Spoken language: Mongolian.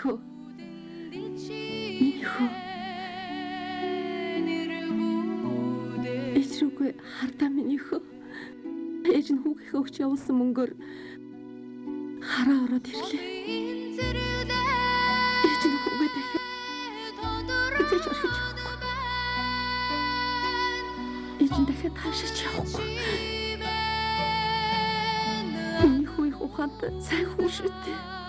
хөө. Миний хөө. Эцрүүгээ хардаа миний хөө. Ээж нь хүүгийнхээ өгч явуулсан мөнгөөр хараа ороод ирлээ. Ээж нь хүүгээ дахиад эзэж орхиж явахгүй. Ээж нь дахиад хаашаач явахгүй. Миний хүү их ухаантай сайн хүн шүү дээ.